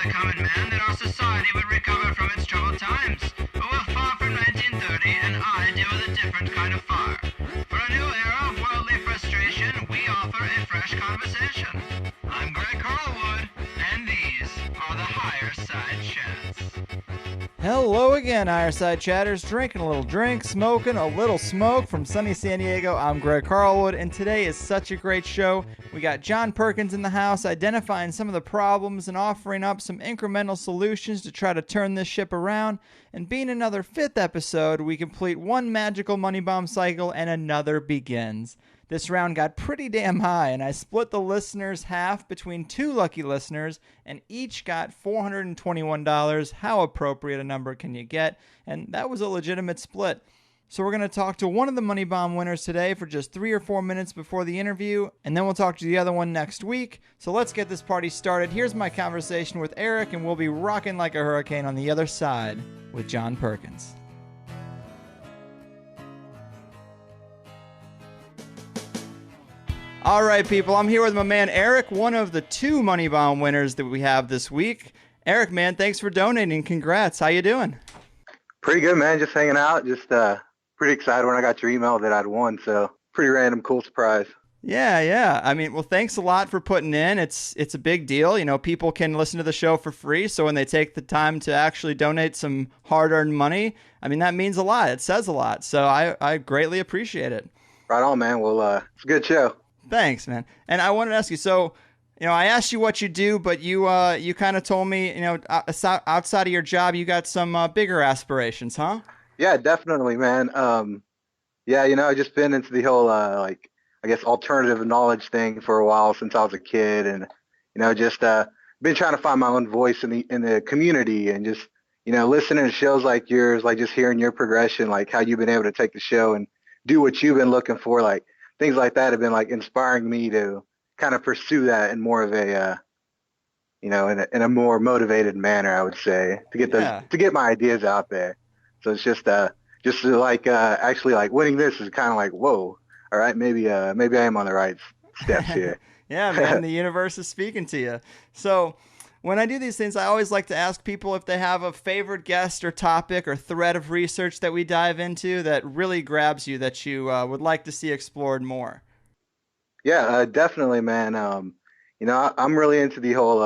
the common man that our society would recover from its troubled times. But we're far from 1930, and I deal with a different kind of fire. For a new era of worldly frustration, we offer a fresh conversation. I'm Greg Carlwood, and these are the Higherside Chats. Hello again, Higherside Chatters. Drinking a little drink, smoking a little smoke from sunny San Diego. I'm Greg Carlwood, and today is such a great show. We got John Perkins in the house, identifying some of the problems and offering up some incremental solutions to try to turn this ship around. And being another fifth episode, we complete one magical money bomb cycle and another begins. This round got pretty damn high, and I split the listeners half between two lucky listeners, and each got $421. How appropriate a number can you get? And that was a legitimate split. So we're going to talk to one of the Money Bomb winners today for just 3 or 4 minutes before the interview, and then we'll talk to the other one next week. So let's get this party started. Here's my conversation with Eric, and we'll be rocking like a hurricane on the other side with John Perkins. All right, people, I'm here with my man Eric, one of the 2 Money Bomb winners that we have this week. Eric, man, thanks for donating. Congrats. How you doing? Pretty good, man. Just hanging out. Just pretty excited when I got your email that I'd won. So pretty random, cool surprise. Yeah. I mean, well, thanks a lot for putting in. It's a big deal. You know, people can listen to the show for free. So when they take the time to actually donate some hard-earned money, I mean, that means a lot. It says a lot. So I greatly appreciate it. Right on, man. Well, it's a good show. Thanks, man. And I wanted to ask you, so, you know, I asked you what you do, but you kind of told me, you know, outside of your job, you got some bigger aspirations, huh? Yeah, definitely, man. Yeah, you know, I've just been into the whole, like, I guess, alternative knowledge thing for a while since I was a kid. And, you know, just been trying to find my own voice in the community and just, you know, listening to shows like yours, like just hearing your progression, like how you've been able to take the show and do what you've been looking for, like, things like that have been like inspiring me to kind of pursue that in more of a, you know, in a more motivated manner, I would say, to get to get my ideas out there. So it's just like actually like winning this is kind of like, whoa, all right, maybe I am on the right steps here. Yeah, man, the universe is speaking to you. So when I do these things, I always like to ask people if they have a favorite guest or topic or thread of research that we dive into that really grabs you, that you would like to see explored more. Yeah, definitely, man. You know, I'm really into the whole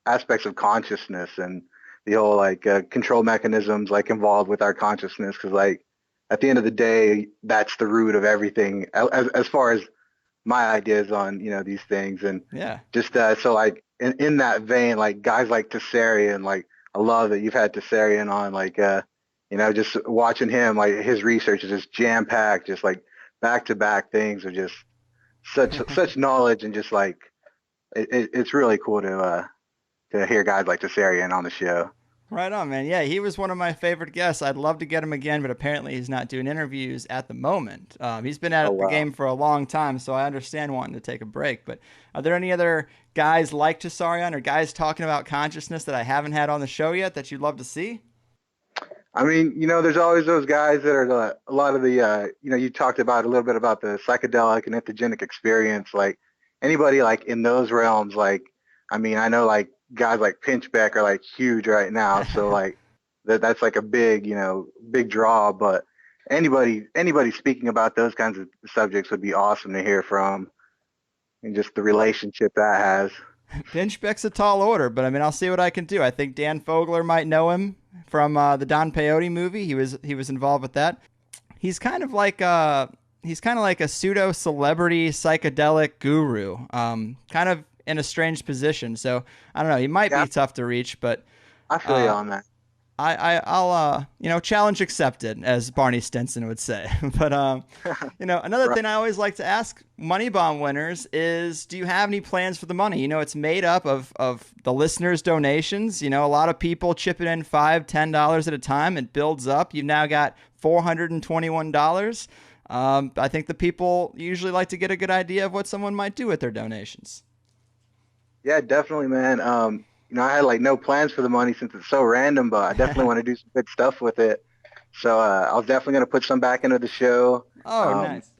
aspects of consciousness and the whole like control mechanisms like involved with our consciousness, because like at the end of the day, that's the root of everything as far as my ideas on, you know, these things. And just so like in that vein, like guys like Tessarian, like I love that you've had Tessarian on, like you know, just watching him, like his research is just jam packed, just like back to back things are just such knowledge, and just like it's really cool to hear guys like Tessarian on the show. Right on, man. Yeah, he was one of my favorite guests. I'd love to get him again, but apparently he's not doing interviews at the moment. He's been at the game for a long time, so I understand wanting to take a break. But are there any other guys like Tessarian or guys talking about consciousness that I haven't had on the show yet that you'd love to see? I mean, you know, there's always those guys that are a lot of the, you know, you talked about a little bit about the psychedelic and entheogenic experience. Like anybody like in those realms, like, I mean, I know like guys like Pinchbeck are like huge right now. So like that's like a big, you know, big draw, but anybody speaking about those kinds of subjects would be awesome to hear from, and just the relationship that has. Pinchbeck's a tall order, but I mean, I'll see what I can do. I think Dan Fogler might know him from the Don Peyote movie. He was involved with that. He's kind of like a pseudo celebrity psychedelic guru, kind of in a strange position. So I don't know. He might be tough to reach, but I feel you on that. I'll you know, challenge accepted, as Barney Stinson would say. But you know, another thing I always like to ask Money Bomb winners is, do you have any plans for the money? You know, it's made up of the listeners' donations. You know, a lot of people chipping in $5, $10 at a time. It builds up. You've now got $421. I think the people usually like to get a good idea of what someone might do with their donations. Yeah, definitely, man. You know, I had like no plans for the money since it's so random, but I definitely want to do some good stuff with it. So I was definitely going to put some back into the show. Oh, nice.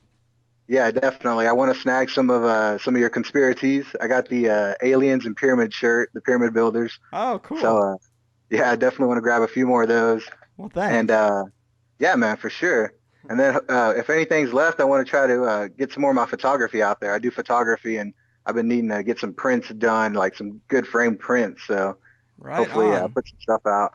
Yeah, definitely. I want to snag some of your conspiracies. I got the aliens and pyramid shirt, the pyramid builders. Oh, So cool. yeah, I definitely want to grab a few more of those. Well, And thanks. yeah, man, for sure. And then if anything's left, I want to try to get some more of my photography out there. I do photography, and I've been needing to get some prints done, like some good framed prints. So Right hopefully, on. put some stuff out.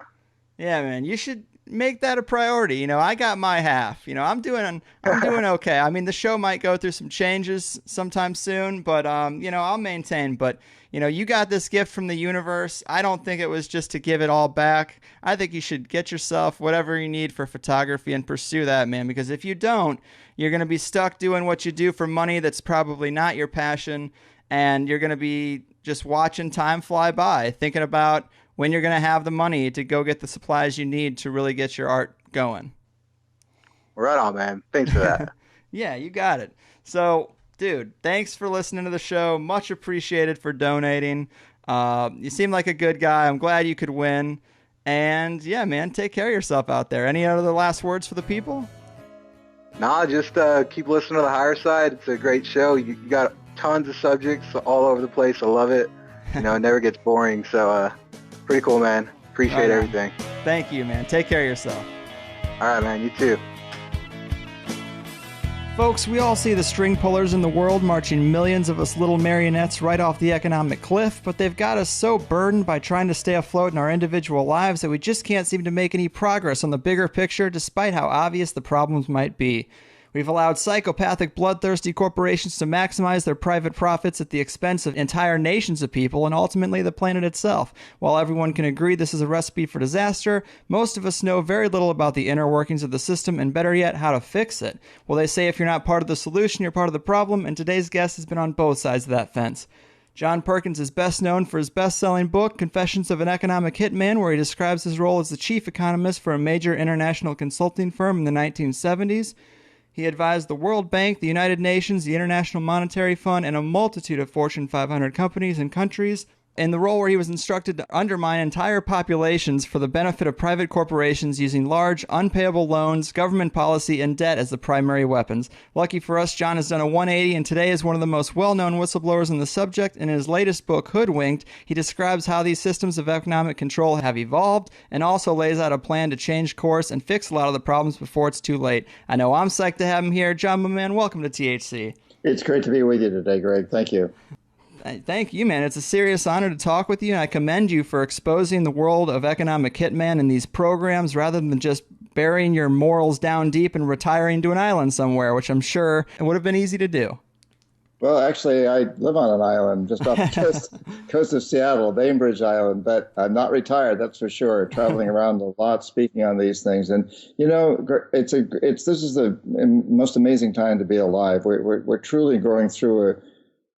Yeah, man, you should make that a priority. I got my half. I'm doing okay. I mean, the show might go through some changes sometime soon, but I'll maintain. But you got this gift from the universe. I don't think it was just to give it all back. I think you should get yourself whatever you need for photography and pursue that, man, because if you don't, you're going to be stuck doing what you do for money that's probably not your passion, and you're going to be just watching time fly by, thinking about when you're going to have the money to go get the supplies you need to really get your art going. Right on, man. Thanks for that. Yeah, you got it. So, dude, thanks for listening to the show. Much appreciated for donating. You seem like a good guy. I'm glad you could win. And yeah, man, take care of yourself out there. Any other last words for the people? Nah, just keep listening to the Higher Side. It's a great show. You got tons of subjects all over the place. I love it. It never gets boring. So pretty cool, man. Appreciate Right on. everything. Thank you, man. Take care of yourself. All right, man. You too. Folks, we all see the string pullers in the world marching millions of us little marionettes right off the economic cliff, but they've got us so burdened by trying to stay afloat in our individual lives that we just can't seem to make any progress on the bigger picture despite how obvious the problems might be. We've allowed psychopathic, bloodthirsty corporations to maximize their private profits at the expense of entire nations of people and ultimately the planet itself. While everyone can agree this is a recipe for disaster, most of us know very little about the inner workings of the system and, better yet, how to fix it. Well, they say if you're not part of the solution, you're part of the problem, and today's guest has been on both sides of that fence. John Perkins is best known for his best-selling book, Confessions of an Economic Hitman, where he describes his role as the chief economist for a major international consulting firm in the 1970s. He advised the World Bank, the United Nations, the International Monetary Fund, and a multitude of Fortune 500 companies and countries in the role where he was instructed to undermine entire populations for the benefit of private corporations using large, unpayable loans, government policy, and debt as the primary weapons. Lucky for us, John has done a 180 and today is one of the most well-known whistleblowers on the subject. In his latest book, Hoodwinked, he describes how these systems of economic control have evolved and also lays out a plan to change course and fix a lot of the problems before it's too late. I know I'm psyched to have him here. John, my man, welcome to THC. It's great to be with you today, Greg. Thank you. Thank you, man. It's a serious honor to talk with you, and I commend you for exposing the world of economic hitman in these programs rather than just burying your morals down deep and retiring to an island somewhere, which I'm sure it would have been easy to do. Well, actually, I live on an island just off the coast of Seattle, Bainbridge Island, but I'm not retired, that's for sure. Traveling around a lot, speaking on these things, and this is the most amazing time to be alive. We're truly going through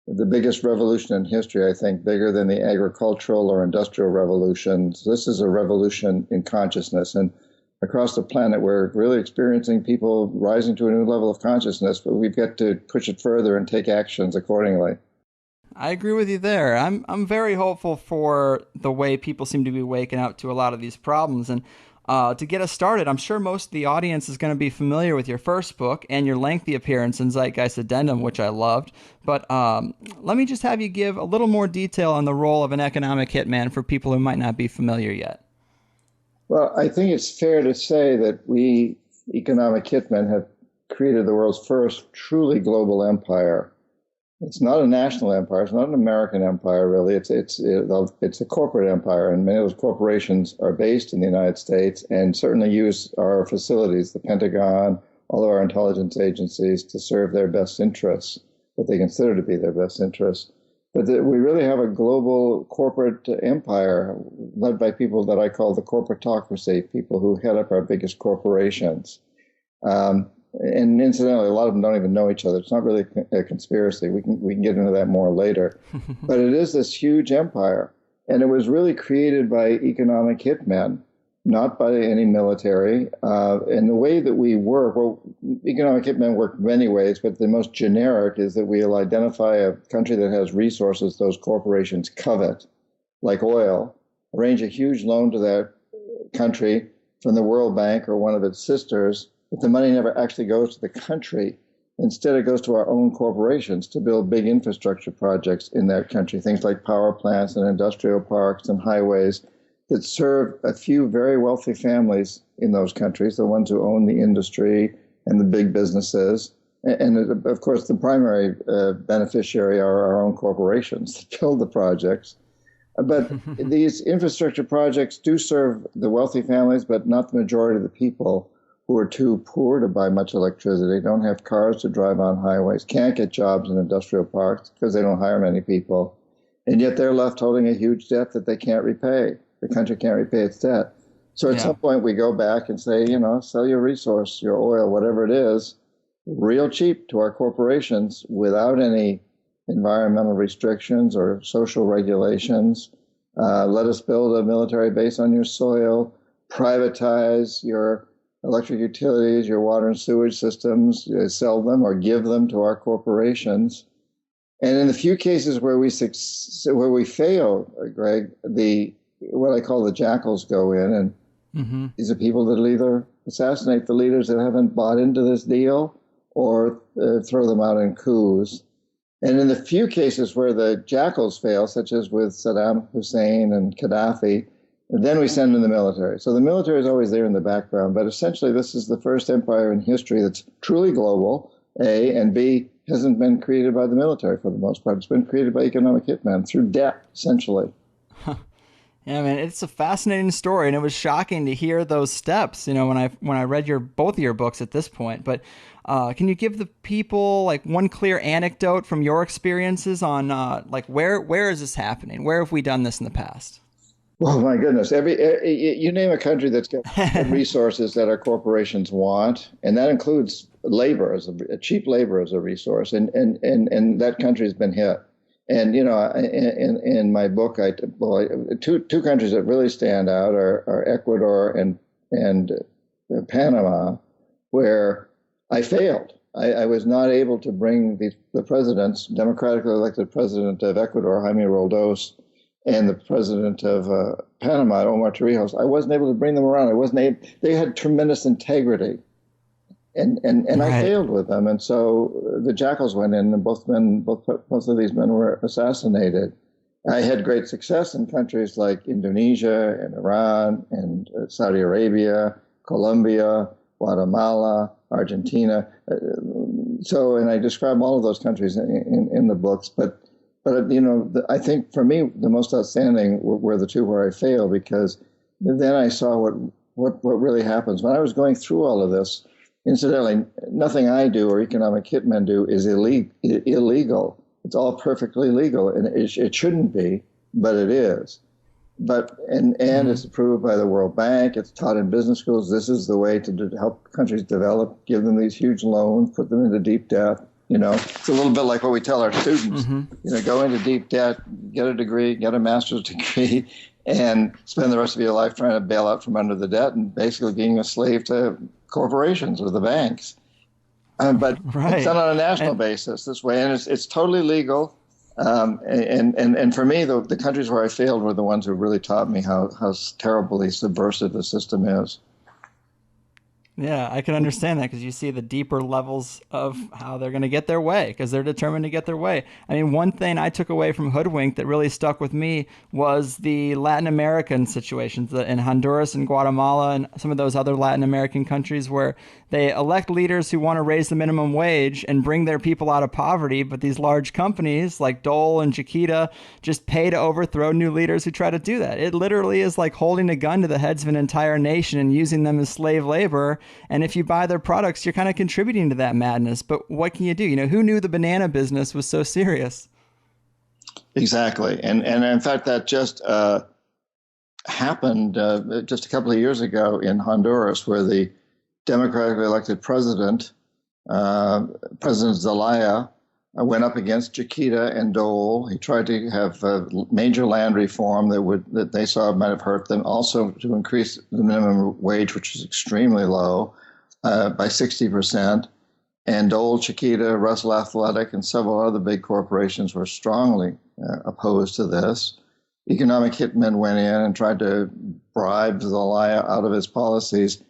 the biggest revolution in history, I think, bigger than the agricultural or industrial revolutions. This is a revolution in consciousness. And across the planet, we're really experiencing people rising to a new level of consciousness, but we've got to push it further and take actions accordingly. I agree with you there. I'm very hopeful for the way people seem to be waking up to a lot of these problems. And to get us started, I'm sure most of the audience is going to be familiar with your first book and your lengthy appearance in Zeitgeist Addendum, which I loved. But let me just have you give a little more detail on the role of an economic hitman for people who might not be familiar yet. Well, I think it's fair to say that we, economic hitmen, have created the world's first truly global empire. It's not a national empire. It's not an American empire, really. It's a corporate empire, and many of those corporations are based in the United States and certainly use our facilities, the Pentagon, all of our intelligence agencies, to serve their best interests, what they consider to be their best interests. But we really have a global corporate empire led by people that I call the corporatocracy, people who head up our biggest corporations. And incidentally, a lot of them don't even know each other. It's not really a conspiracy. We can get into that more later. But it is this huge empire. And it was really created by economic hitmen, not by any military. And the way that we work, well, economic hitmen work many ways, but the most generic is that we'll identify a country that has resources those corporations covet, like oil, arrange a huge loan to that country from the World Bank or one of its sisters, but the money never actually goes to the country. Instead, it goes to our own corporations to build big infrastructure projects in that country, things like power plants and industrial parks and highways that serve a few very wealthy families in those countries, the ones who own the industry and the big businesses. And of course, the primary beneficiary are our own corporations that build the projects. But these infrastructure projects do serve the wealthy families, but not the majority of the people who are too poor to buy much electricity, don't have cars to drive on highways, can't get jobs in industrial parks because they don't hire many people. And yet they're left holding a huge debt that they can't repay. The country can't repay its debt. So at some point we go back and say, sell your resource, your oil, whatever it is, real cheap to our corporations without any environmental restrictions or social regulations. Let us build a military base on your soil, privatize your electric utilities, your water and sewage systems, sell them or give them to our corporations. And in the few cases where we fail, Greg, what I call the jackals go in, and these are people that will either assassinate the leaders that haven't bought into this deal or throw them out in coups. And in the few cases where the jackals fail, such as with Saddam Hussein and Gaddafi, then we send in the military. So the military is always there in the background, but essentially this is the first empire in history that's truly global, A, and B, hasn't been created by the military for the most part. It's been created by economic hitmen through debt, essentially. Yeah, man, it's a fascinating story, and it was shocking to hear those steps, when I read both of your books at this point. But can you give the people like one clear anecdote from your experiences on where is this happening? Where have we done this in the past? Oh my goodness! You name a country that's got resources that our corporations want, and that includes labor cheap labor as a resource, and that country has been hit. And in my book, two countries that really stand out are Ecuador and Panama, where I failed. I was not able to bring the presidents, democratically elected president of Ecuador, Jaime Roldos, and the president of Panama, Omar Torrijos. I wasn't able to bring them around. They had tremendous integrity, and right. I failed with them. And so the jackals went in, and both of these men were assassinated. I had great success in countries like Indonesia and Iran and Saudi Arabia, Colombia, Guatemala, Argentina. And I describe all of those countries in the books, but I think for me, the most outstanding were the two where I failed, because then I saw what really happens. When I was going through all of this, incidentally, nothing I do or economic hitmen do is illegal. It's all perfectly legal, and it shouldn't be, but it is. And it's approved by the World Bank. It's taught in business schools. This is the way to help countries develop, give them these huge loans, put them into deep debt. It's a little bit like what we tell our students, go into deep debt, get a degree, get a master's degree, and spend the rest of your life trying to bail out from under the debt and basically being a slave to corporations or the banks. But It's done on a national basis this way, and it's totally legal. And for me, the countries where I failed were the ones who really taught me how terribly subversive the system is. Yeah, I can understand that, because you see the deeper levels of how they're going to get their way, because they're determined to get their way. I mean, one thing I took away from Hoodwink that really stuck with me was the Latin American situations in Honduras and Guatemala and some of those other Latin American countries where they elect leaders who want to raise the minimum wage and bring their people out of poverty, but these large companies like Dole and Chiquita just pay to overthrow new leaders who try to do that. It literally is like holding a gun to the heads of an entire nation and using them as slave labor. And if you buy their products, you're kind of contributing to that madness. But what can you do? Who knew the banana business was so serious? Exactly. And in fact, that just happened just a couple of years ago in Honduras, where the democratically elected president, President Zelaya, went up against Chiquita and Dole. He tried to have major land reform that they saw might have hurt them, also to increase the minimum wage, which is extremely low, by 60%. And Dole, Chiquita, Russell Athletic, and several other big corporations were strongly opposed to this. Economic hitmen went in and tried to bribe Zelaya out of his policies.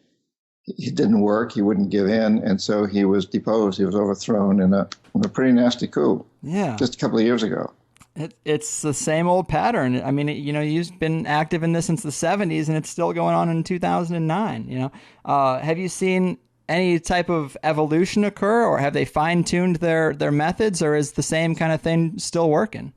it didn't work. He wouldn't give in, and so he was deposed. He was overthrown in a pretty nasty coup. Yeah, just a couple of years ago. It's the same old pattern. I mean, you've been active in this since the 70s, and it's still going on in 2009. Have you seen any type of evolution occur, or have they fine-tuned their methods, or is the same kind of thing still working?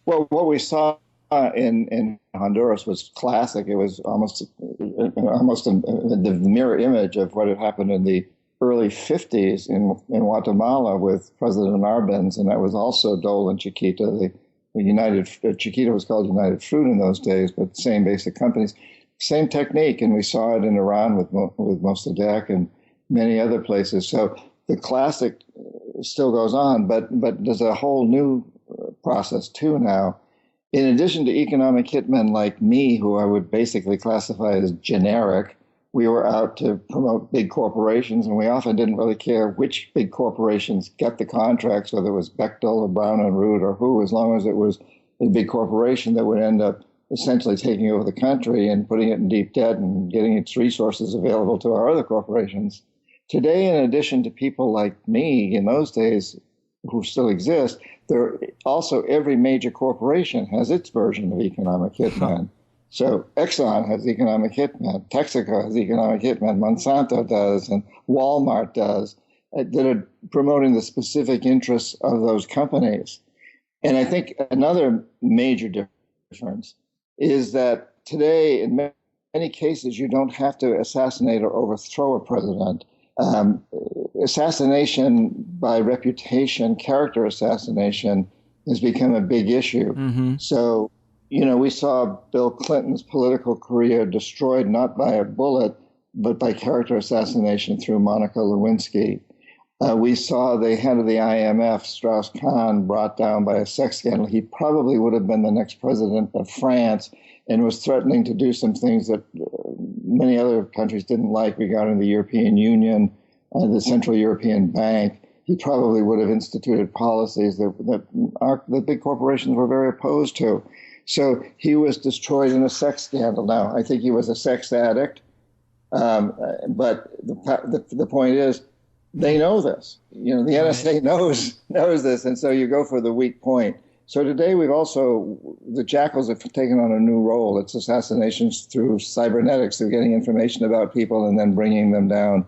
Well, what we saw in Honduras was classic. It was almost the mirror image of what had happened in the early 50s in Guatemala with President Arbenz, and that was also Dole and Chiquita. The Chiquita was called United Fruit in those days, but same basic companies, same technique, and we saw it in Iran with Mossadegh and many other places. So the classic still goes on, but there's a whole new process too now. In addition to economic hitmen like me, who I would basically classify as generic, we were out to promote big corporations, and we often didn't really care which big corporations get the contracts, whether it was Bechtel or Brown and Root or who, as long as it was a big corporation that would end up essentially taking over the country and putting it in deep debt and getting its resources available to our other corporations. Today, in addition to people like me in those days who still exist, there also every major corporation has its version of economic hitman. So Exxon has economic hitmen, Texaco has economic hitmen, Monsanto does, and Walmart does, that are promoting the specific interests of those companies. And I think another major difference is that today, in many cases, you don't have to assassinate or overthrow a president. Assassination by reputation, character assassination, has become a big issue. Mm-hmm. So, we saw Bill Clinton's political career destroyed not by a bullet, but by character assassination through Monica Lewinsky. We saw the head of the IMF, Strauss-Kahn, brought down by a sex scandal. He probably would have been the next president of France and was threatening to do some things that many other countries didn't like regarding the European Union, the Central European Bank. He probably would have instituted policies that big corporations were very opposed to. So he was destroyed in a sex scandal. Now, I think he was a sex addict, but the point is, they know this. The NSA knows this, and so you go for the weak point. So today the jackals have taken on a new role. It's assassinations through cybernetics, through getting information about people and then bringing them down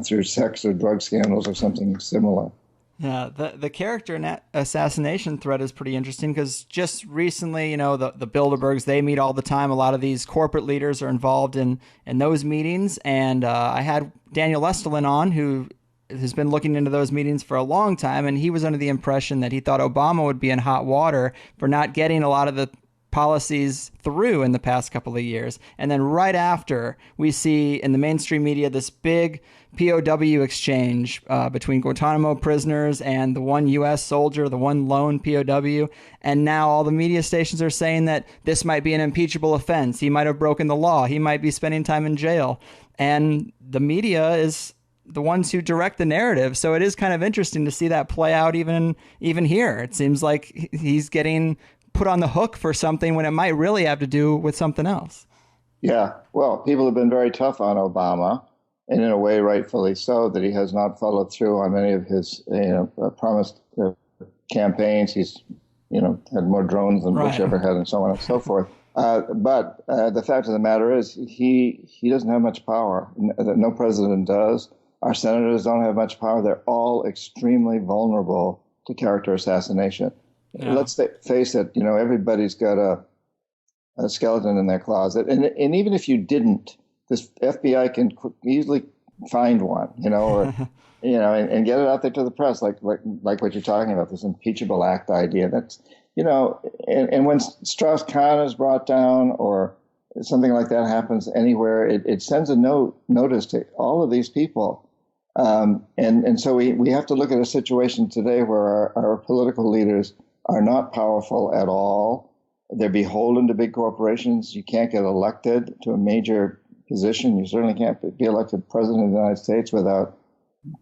through sex or drug scandals or something similar. Yeah, the character assassination threat is pretty interesting because just recently, the Bilderbergs, they meet all the time. A lot of these corporate leaders are involved in those meetings. And I had Daniel Estelin on, who has been looking into those meetings for a long time. And he was under the impression that he thought Obama would be in hot water for not getting a lot of the policies through in the past couple of years. And then right after, we see in the mainstream media this big POW exchange between Guantanamo prisoners and the one U.S. soldier, the one lone POW. And now all the media stations are saying that this might be an impeachable offense. He might have broken the law. He might be spending time in jail. And the media is the ones who direct the narrative. So it is kind of interesting to see that play out even here. It seems like he's getting put on the hook for something when it might really have to do with something else. Yeah, well, people have been very tough on Obama, and in a way, rightfully so, that he has not followed through on many of his promised campaigns. He's had more drones than Bush ever had, and so on and so forth. But the fact of the matter is, he doesn't have much power. No president does. Our senators don't have much power. They're all extremely vulnerable to character assassination. Yeah. Let's face it, everybody's got a skeleton in their closet. And even if you didn't, this FBI can easily find one, or, and get it out there to the press, like what you're talking about, this impeachable act idea. That's, and when Strauss-Kahn is brought down or something like that happens anywhere, it sends a notice to all of these people. And so we have to look at a situation today where our political leaders are not powerful at all. They're beholden to big corporations. You can't get elected to a major position. You certainly can't be elected president of the United States without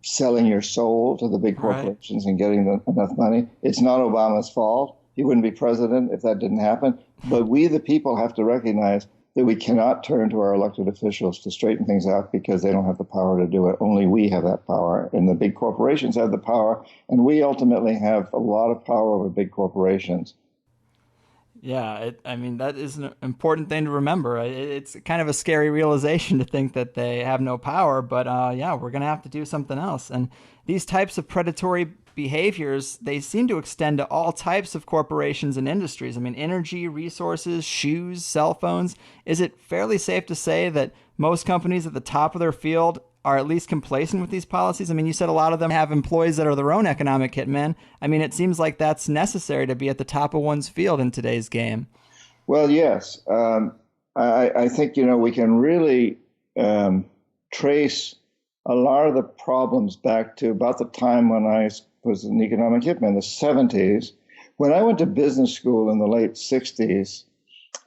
selling your soul to the big corporations and getting enough money. It's not Obama's fault. He wouldn't be president if that didn't happen. But we, the people, have to recognize that we cannot turn to our elected officials to straighten things out because they don't have the power to do it. Only we have that power, and the big corporations have the power, and we ultimately have a lot of power over big corporations. Yeah, I mean, that is an important thing to remember. It's kind of a scary realization to think that they have no power, but yeah, we're going to have to do something else. And these types of predatory behaviors, they seem to extend to all types of corporations and industries. I mean, energy, resources, shoes, cell phones. Is it fairly safe to say that most companies at the top of their field are at least complacent with these policies? I mean, you said a lot of them have employees that are their own economic hitmen. I mean, it seems like that's necessary to be at the top of one's field in today's game. Well, yes. I think, we can really trace a lot of the problems back to about the time when I was an economic hitman, the 70s. When I went to business school in the late 60s,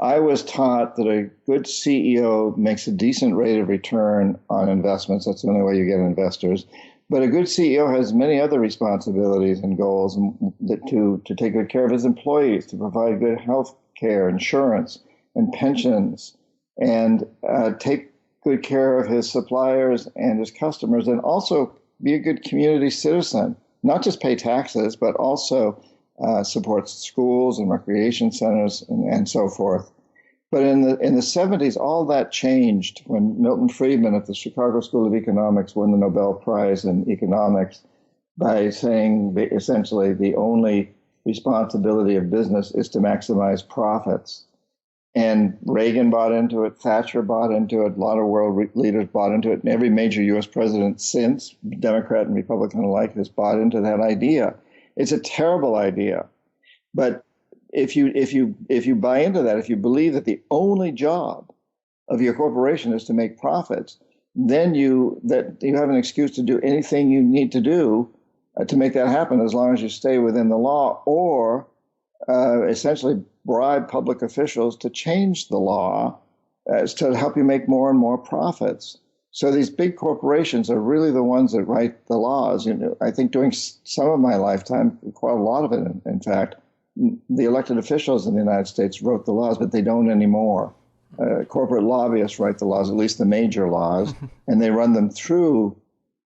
I was taught that a good CEO makes a decent rate of return on investments. That's the only way you get investors. But a good CEO has many other responsibilities and goals to take good care of his employees, to provide good health care, insurance, and pensions, and take good care of his suppliers and his customers, and also be a good community citizen, not just pay taxes, but also supports schools and recreation centers and so forth. But in the 70s, all that changed when Milton Friedman at the Chicago School of Economics won the Nobel Prize in economics by saying essentially the only responsibility of business is to maximize profits. And Reagan bought into it, Thatcher bought into it, a lot of world leaders bought into it, and every major U.S. president since, Democrat and Republican alike, has bought into that idea. It's a terrible idea, but if you buy into that, if you believe that the only job of your corporation is to make profits, then you have an excuse to do anything you need to do to make that happen, as long as you stay within the law, or essentially bribe public officials to change the law to help you make more and more profits. So these big corporations are really the ones that write the laws. I think during some of my lifetime, quite a lot of it, in fact, the elected officials in the United States wrote the laws, but they don't anymore. Corporate lobbyists write the laws, at least the major laws, and they run them through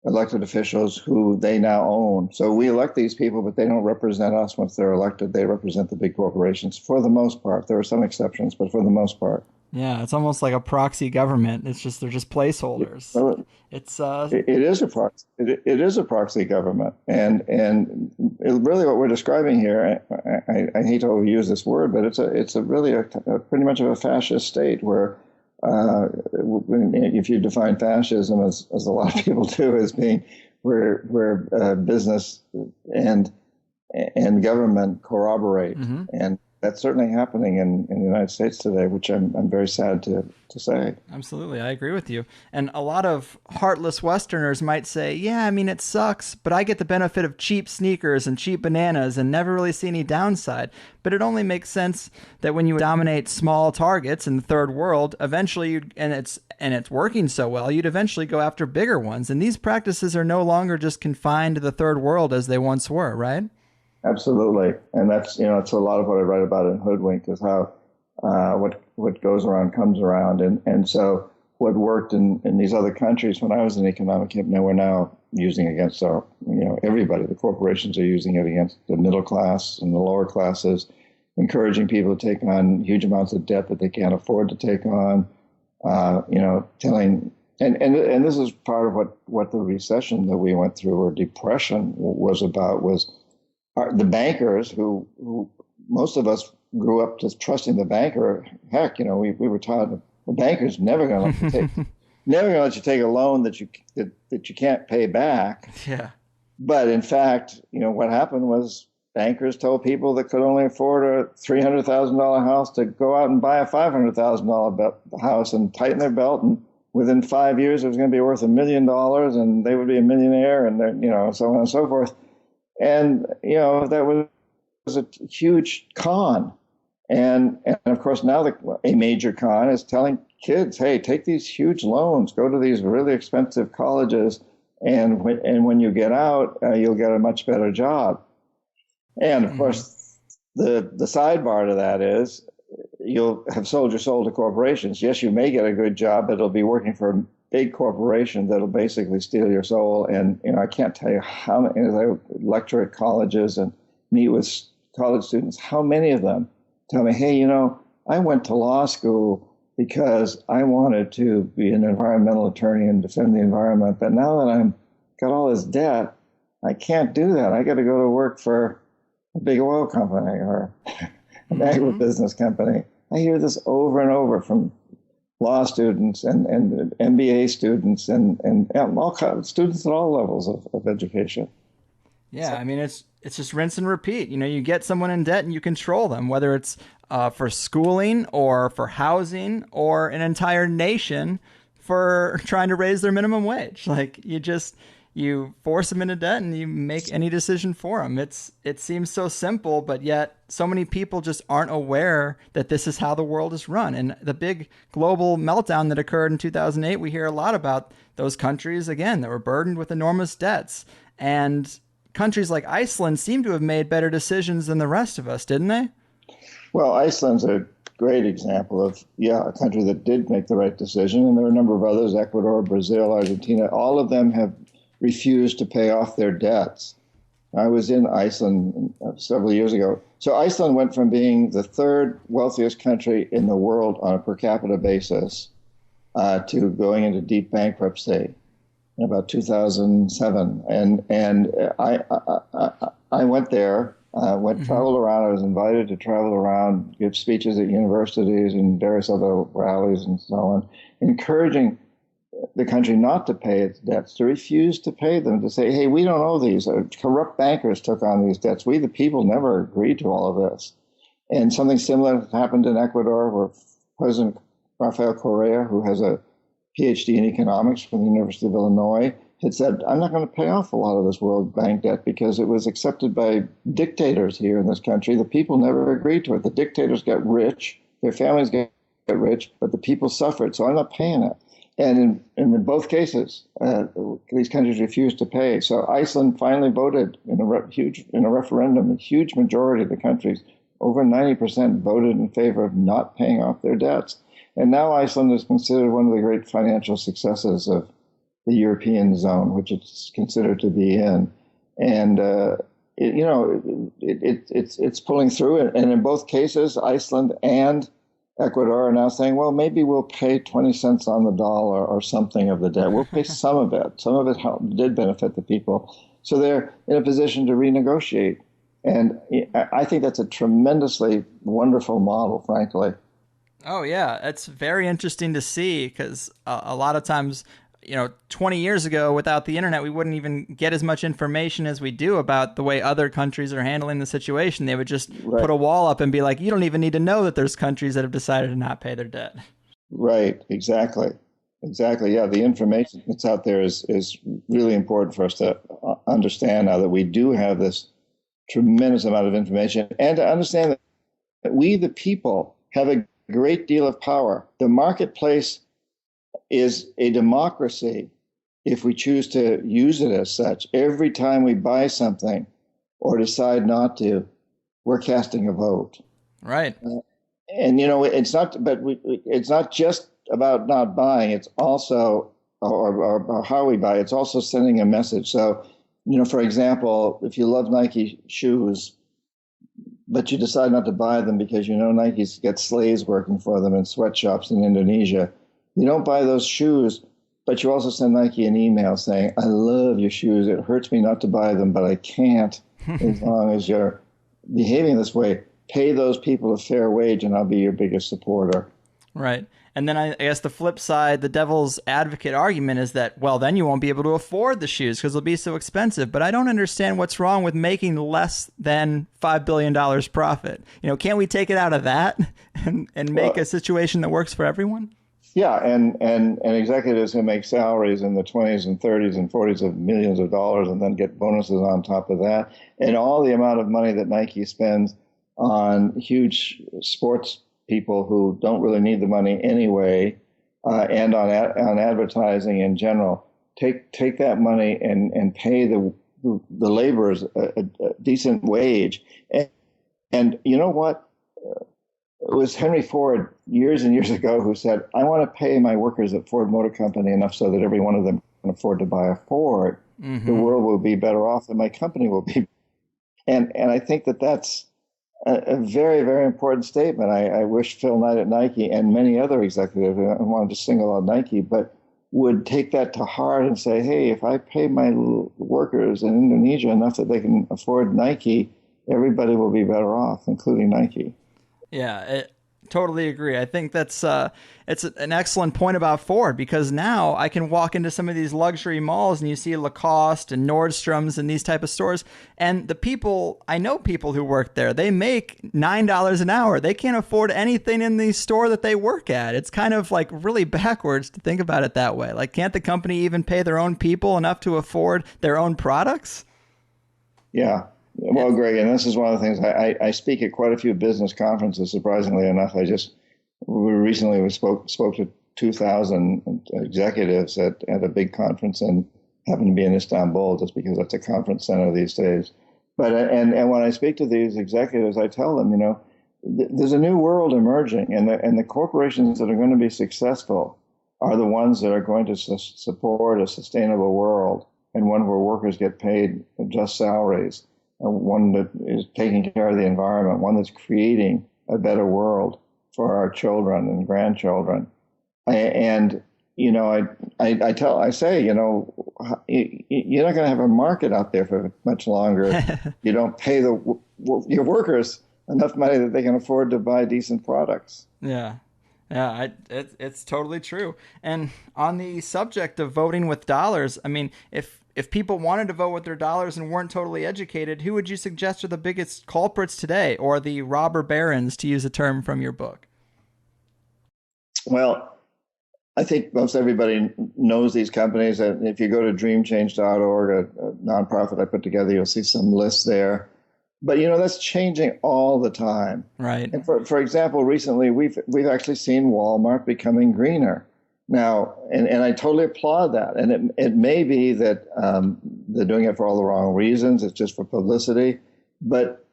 elected officials who they now own. So we elect these people, but they don't represent us once they're elected. They represent the big corporations for the most part. There are some exceptions, but for the most part. Yeah, it's almost like a proxy government. It's just they're just placeholders. Well, it is a proxy. It is a proxy government, and really what we're describing here. I hate to overuse this word, but it's really a pretty much of a fascist state where, if you define fascism as a lot of people do, as being where business and government corroborate, and that's certainly happening in the United States today, which I'm very sad to say. Absolutely. I agree with you. And a lot of heartless Westerners might say, yeah, I mean, it sucks, but I get the benefit of cheap sneakers and cheap bananas and never really see any downside. But it only makes sense that when you dominate small targets in the third world, eventually, and it's working so well, you'd eventually go after bigger ones. And these practices are no longer just confined to the third world as they once were, right? Absolutely, and that's it's a lot of what I write about in Hoodwinked is how what goes around comes around, and so what worked in these other countries when I was an economic hitman, we're now using against everybody. The corporations are using it against the middle class and the lower classes, encouraging people to take on huge amounts of debt that they can't afford to take on. Telling and this is part of what the recession that we went through or depression was about was. The bankers who most of us grew up just trusting the banker. Heck, we were taught the banker's never going to let you take a loan that you can't pay back. Yeah. But in fact, what happened was bankers told people that could only afford a $300,000 house to go out and buy a $500,000 house and tighten their belt, and within 5 years it was going to be worth $1 million, and they would be a millionaire, and so on and so forth. And, that was a huge con. And of course, now a major con is telling kids, hey, take these huge loans, go to these really expensive colleges, and when you get out, you'll get a much better job. And of course, the sidebar to that is you'll have sold your soul to corporations. Yes, you may get a good job, but it'll be working for a big corporation that'll basically steal your soul. And I can't tell you how many. As I lecture at colleges and meet with college students, how many of them tell me, "Hey, I went to law school because I wanted to be an environmental attorney and defend the environment, but now that I'm got all this debt, I can't do that. I got to go to work for a big oil company or an agribusiness company." I hear this over and over from law students and MBA students and all students at all levels of education. Yeah, I mean, it's just rinse and repeat. You get someone in debt and you control them, whether it's for schooling or for housing or an entire nation for trying to raise their minimum wage. Like you force them into debt and you make any decision for them. It seems so simple, but yet so many people just aren't aware that this is how the world is run. And the big global meltdown that occurred in 2008, we hear a lot about those countries, again, that were burdened with enormous debts. And countries like Iceland seem to have made better decisions than the rest of us, didn't they? Well, Iceland's a great example of, a country that did make the right decision. And there are a number of others, Ecuador, Brazil, Argentina. All of them have refused to pay off their debts. I was in Iceland several years ago. So Iceland went from being the third wealthiest country in the world on a per capita basis to going into deep bankruptcy in about 2007. And I went there, traveled around. I was invited to travel around, give speeches at universities and various other rallies and so on, encouraging the country not to pay its debts, to refuse to pay them, to say, "Hey, we don't owe these." Corrupt bankers took on these debts. We, the people, never agreed to all of this. And something similar happened in Ecuador, where President Rafael Correa, who has a PhD in economics from the University of Illinois, had said, "I'm not going to pay off a lot of this World Bank debt because it was accepted by dictators here in this country. The people never agreed to it. The dictators got rich, their families got rich, but the people suffered, so I'm not paying it." And in both cases, these countries refused to pay. So Iceland finally voted in a referendum. A huge majority of the countries, over 90%, voted in favor of not paying off their debts. And now Iceland is considered one of the great financial successes of the European zone, which it's considered to be in. And it's pulling through. And in both cases, Iceland and Ecuador are now saying, well, maybe we'll pay 20 cents on the dollar or something of the debt. We'll pay some of it. Some of it did benefit the people. So they're in a position to renegotiate. And I think that's a tremendously wonderful model, frankly. Oh, yeah. It's very interesting to see because a lot of times, 20 years ago, without the internet, we wouldn't even get as much information as we do about the way other countries are handling the situation. They would just put a wall up and be like, you don't even need to know that there's countries that have decided to not pay their debt. Right. Exactly. Yeah. The information that's out there is really important for us to understand now that we do have this tremendous amount of information and to understand that we, the people, have a great deal of power. The marketplace is a democracy if we choose to use it as such. Every time we buy something or decide not to, we're casting a vote. Right. And it's not just about not buying. It's also or how we buy. It's also sending a message. So, for example, if you love Nike shoes, but you decide not to buy them because Nike's got slaves working for them in sweatshops in Indonesia. You don't buy those shoes, but you also send Nike an email saying, "I love your shoes. It hurts me not to buy them, but I can't as long as you're behaving this way. Pay those people a fair wage and I'll be your biggest supporter." Right. And then I guess the flip side, the devil's advocate argument is that, well, then you won't be able to afford the shoes because they'll be so expensive. But I don't understand what's wrong with making less than $5 billion profit. Can't we take it out of that and make a situation that works for everyone? Yeah, and executives who make salaries in the 20s and 30s and 40s of millions of dollars and then get bonuses on top of that, and all the amount of money that Nike spends on huge sports people who don't really need the money anyway, and on advertising in general. Take that money and pay the laborers a decent wage, and you know what? it was Henry Ford years and years ago who said, I want to pay my workers at Ford Motor Company enough so that every one of them can afford to buy a Ford. Mm-hmm. The world will be better off and my company will be. And I think that that's a very, very important statement. I wish Phil Knight at Nike and many other executives, I wanted to single out Nike, but would take that to heart and say, hey, if I pay my workers in Indonesia enough that they can afford Nike, everybody will be better off, including Nike. Yeah, totally agree. I think that's it's an excellent point about Ford, because now I can walk into some of these luxury malls and you see Lacoste and Nordstrom's and these type of stores, and I know people who work there, they make $9 an hour. They can't afford anything in the store that they work at. It's kind of like really backwards to think about it that way. Like, can't the company even pay their own people enough to afford their own products? Yeah. Well, Greg, and this is one of the things I speak at quite a few business conferences. Surprisingly enough, we recently spoke to 2,000 executives at a big conference, and happened to be in Istanbul just because that's a conference center these days. But and when I speak to these executives, I tell them, there's a new world emerging, and the corporations that are going to be successful are the ones that are going to support a sustainable world, and one where workers get paid just salaries. One that is taking care of the environment, one that's creating a better world for our children and grandchildren. I say, you're not going to have a market out there for much longer. You don't pay your workers enough money that they can afford to buy decent products. Yeah. Yeah, it's totally true. And on the subject of voting with dollars, I mean, if people wanted to vote with their dollars and weren't totally educated, who would you suggest are the biggest culprits today, or the robber barons, to use a term from your book? Well, I think most everybody knows these companies. If you go to dreamchange.org, a nonprofit I put together, you'll see some lists there. But that's changing all the time. Right. And for example, recently we've actually seen Walmart becoming greener. Now, and I totally applaud that. And it may be that they're doing it for all the wrong reasons. It's just for publicity. But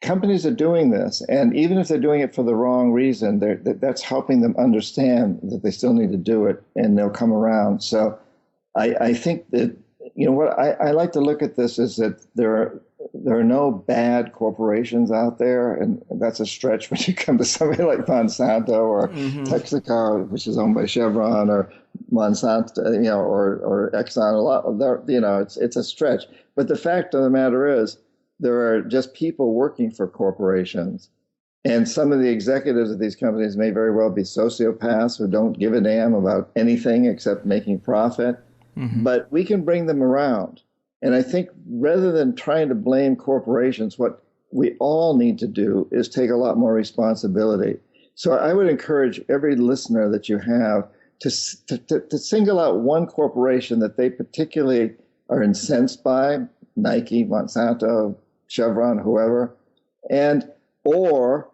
companies are doing this. And even if they're doing it for the wrong reason, that's helping them understand that they still need to do it, and they'll come around. So I think that, what I like to look at this is that there are no bad corporations out there, and that's a stretch when you come to somebody like Monsanto or Texaco, which is owned by Chevron, or Monsanto, or Exxon. A lot, it's a stretch. But the fact of the matter is, there are just people working for corporations, and some of the executives of these companies may very well be sociopaths who don't give a damn about anything except making profit. Mm-hmm. But we can bring them around. And I think rather than trying to blame corporations, what we all need to do is take a lot more responsibility. So I would encourage every listener that you have to single out one corporation that they particularly are incensed by, Nike, Monsanto, Chevron, whoever, or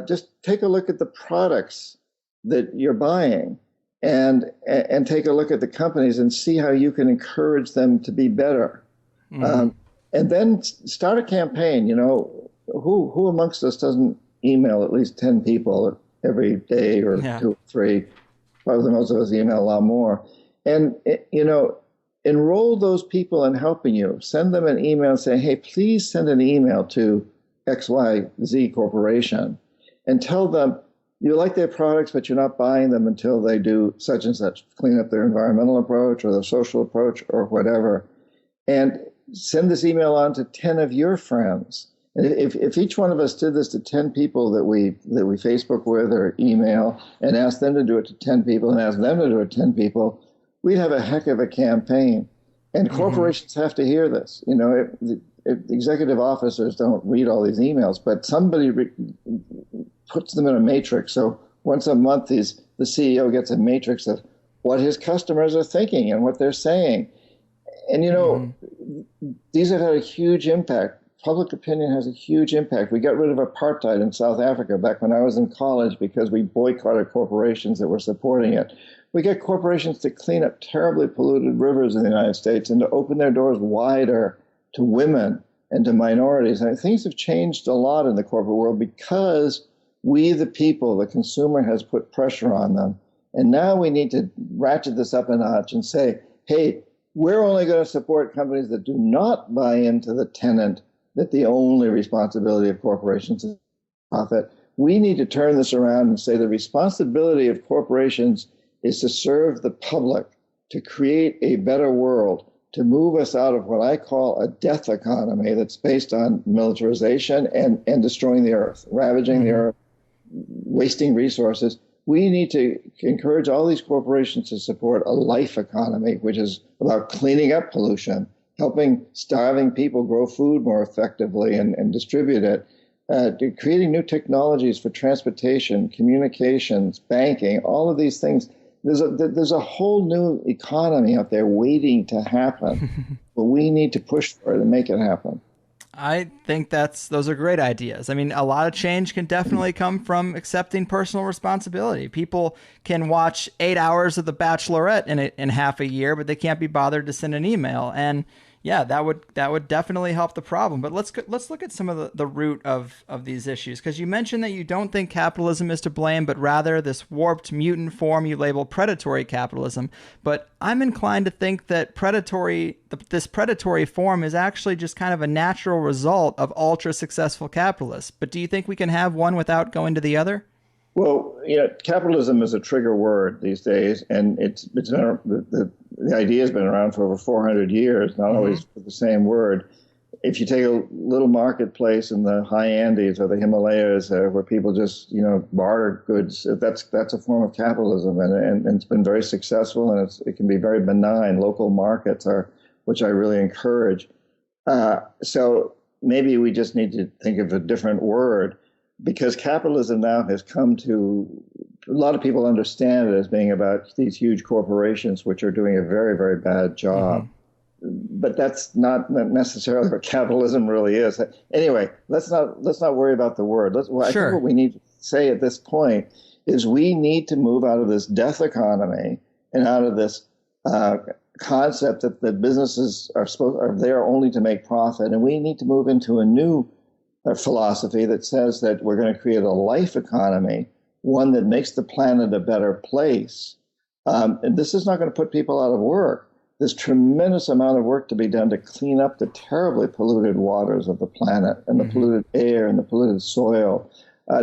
just take a look at the products that you're buying, and take a look at the companies and see how you can encourage them to be better. Mm-hmm. And then start a campaign. Who amongst us doesn't email at least 10 people every day, or 2 or 3? Probably most of us email a lot more. And, enroll those people in helping you. Send them an email and say, hey, please send an email to XYZ Corporation and tell them you like their products, but you're not buying them until they do such and such, clean up their environmental approach or their social approach or whatever. And send this email on to 10 of your friends. And if each one of us did this to 10 people that we Facebook with or email, and ask them to do it to 10 people and ask them to do it to 10 people, we'd have a heck of a campaign. And corporations have to hear this. Executive officers don't read all these emails, but somebody puts them in a matrix. So once a month, the CEO gets a matrix of what his customers are thinking and what they're saying. And, these have had a huge impact. Public opinion has a huge impact. We got rid of apartheid in South Africa back when I was in college because we boycotted corporations that were supporting it. We get corporations to clean up terribly polluted rivers in the United States and to open their doors wider to women and to minorities. And things have changed a lot in the corporate world because We, the people, the consumer, has put pressure on them. And now we need to ratchet this up a notch and say, hey, we're only going to support companies that do not buy into the tenet that the only responsibility of corporations is profit. We need to turn this around and say the responsibility of corporations is to serve the public, to create a better world, to move us out of what I call a death economy that's based on militarization and destroying the earth, ravaging the earth, wasting resources. We need to encourage all these corporations to support a life economy, which is about cleaning up pollution, helping starving people grow food more effectively and distribute it, creating new technologies for transportation, communications, banking, all of these things. There's a whole new economy out there waiting to happen, but we need to push for it and make it happen. I think those are great ideas. I mean, a lot of change can definitely come from accepting personal responsibility. People can watch 8 hours of The Bachelorette in half a year, but they can't be bothered to send an email. And yeah, that would definitely help the problem. But let's look at some of the root of these issues, because you mentioned that you don't think capitalism is to blame, but rather this warped mutant form you label predatory capitalism. But I'm inclined to think that this predatory form is actually just kind of a natural result of ultra successful capitalists. But do you think we can have one without going to the other? Well, capitalism is a trigger word these days, and the idea has been around for over 400 years, not always with the same word. If you take a little marketplace in the high Andes or the Himalayas where people just, barter goods, that's a form of capitalism, and it's been very successful, and it can be very benign. Local markets which I really encourage. So maybe we just need to think of a different word, because capitalism now has come to, a lot of people understand it as being about these huge corporations which are doing a very, very bad job. But that's not necessarily what capitalism really is. Anyway, let's not worry about the word. I think what we need to say at this point is we need to move out of this death economy and out of this concept that businesses are there only to make profit, and we need to move into a new philosophy that says that we're going to create a life economy, one that makes the planet a better place. And this is not going to put people out of work. There's tremendous amount of work to be done to clean up the terribly polluted waters of the planet and the polluted air and the polluted soil,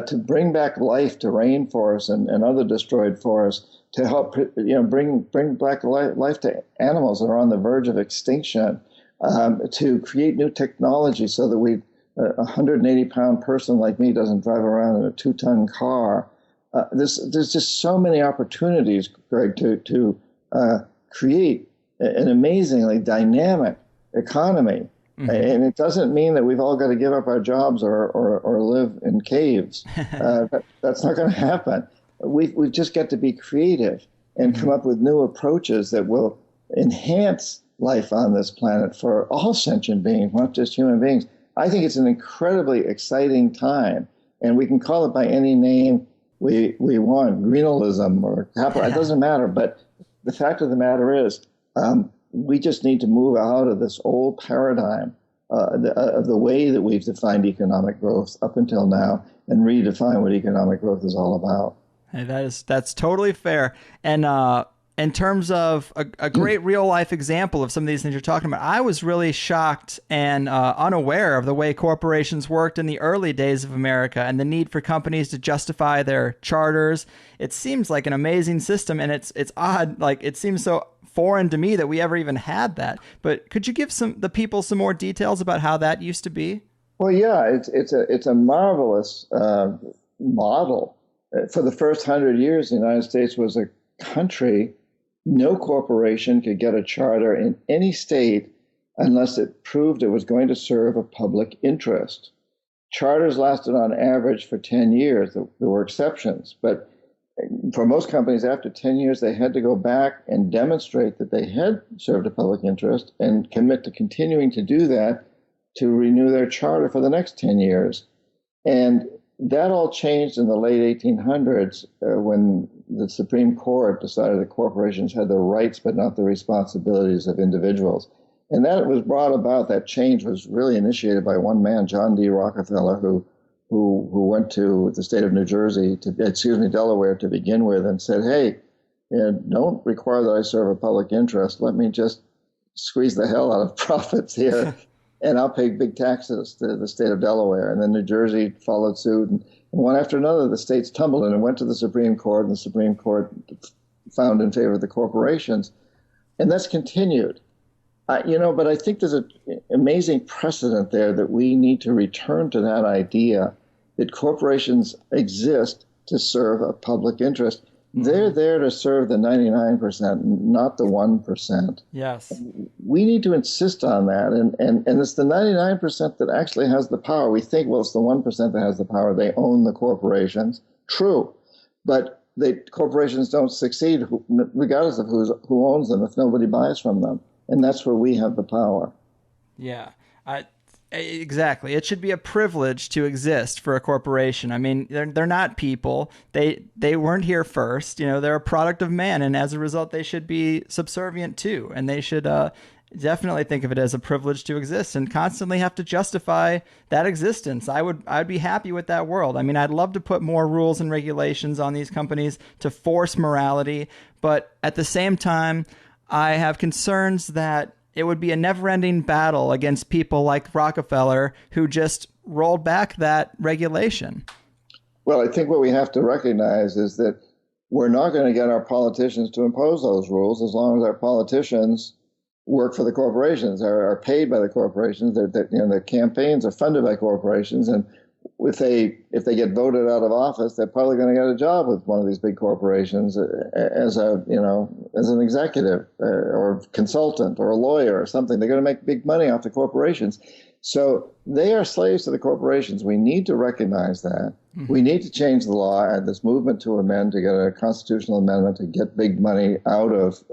to bring back life to rainforests and other destroyed forests, to help bring back life to animals that are on the verge of extinction, to create new technology so that a 180-pound person like me doesn't drive around in a 2-ton car. There's just so many opportunities, Greg, to create an amazingly dynamic economy. And it doesn't mean that we've all got to give up our jobs or live in caves. That's not going to happen. We've just got to be creative and come up with new approaches that will enhance life on this planet for all sentient beings, not just human beings. I think it's an incredibly exciting time, and we can call it by any name we want, greenalism or capital, it doesn't matter. But the fact of the matter is, we just need to move out of this old paradigm of the way that we've defined economic growth up until now and redefine what economic growth is all about. Hey, that's totally fair. And in terms of a great real life example of some of these things you're talking about, I was really shocked and unaware of the way corporations worked in the early days of America and the need for companies to justify their charters. It seems like an amazing system, and it's odd. Like, it seems so foreign to me that we ever even had that. But could you give the people some more details about how that used to be? Well, yeah, it's a marvelous model. For the first 100 years, the United States was a country. No corporation could get a charter in any state unless it proved it was going to serve a public interest. Charters lasted on average for 10 years. There were exceptions, but for most companies, after 10 years, they had to go back and demonstrate that they had served a public interest and commit to continuing to do that to renew their charter for the next 10 years. And that all changed in the late 1800s when the Supreme Court decided that corporations had the rights but not the responsibilities of individuals. And that was brought about, that change was really initiated by one man, John D. Rockefeller, who who went to the state of Delaware to begin with, and said, "Hey, don't require that I serve a public interest. Let me just squeeze the hell out of profits here, and I'll pay big taxes to the state of Delaware." And then New Jersey followed suit, and one after another, the states tumbled in and went to the Supreme Court, and the Supreme Court found in favor of the corporations, and that's continued. But I think there's an amazing precedent there that we need to return to that idea that corporations exist to serve a public interest. They're there to serve the 99%, not the 1%. Yes. We need to insist on that. And it's the 99% that actually has the power. We think, well, it's the 1% that has the power. They own the corporations. True. But the corporations don't succeed regardless of who owns them if nobody buys from them. And that's where we have the power. Yeah. Exactly. It should be a privilege to exist for a corporation. I mean, they're not people. They weren't here first. They're a product of man, and as a result, they should be subservient too. And they should definitely think of it as a privilege to exist and constantly have to justify that existence. I'd be happy with that world. I mean, I'd love to put more rules and regulations on these companies to force morality, but at the same time, I have concerns that it would be a never-ending battle against people like Rockefeller who just rolled back that regulation. Well, I think what we have to recognize is that we're not going to get our politicians to impose those rules as long as our politicians work for the corporations, are paid by the corporations. Their campaigns are funded by corporations, and if they get voted out of office, they're probably going to get a job with one of these big corporations as an executive or consultant or a lawyer or something. They're going to make big money off the corporations. So they are slaves to the corporations. We need to recognize that. Mm-hmm. We need to change the law and this movement to amend, to get a constitutional amendment to get big money out of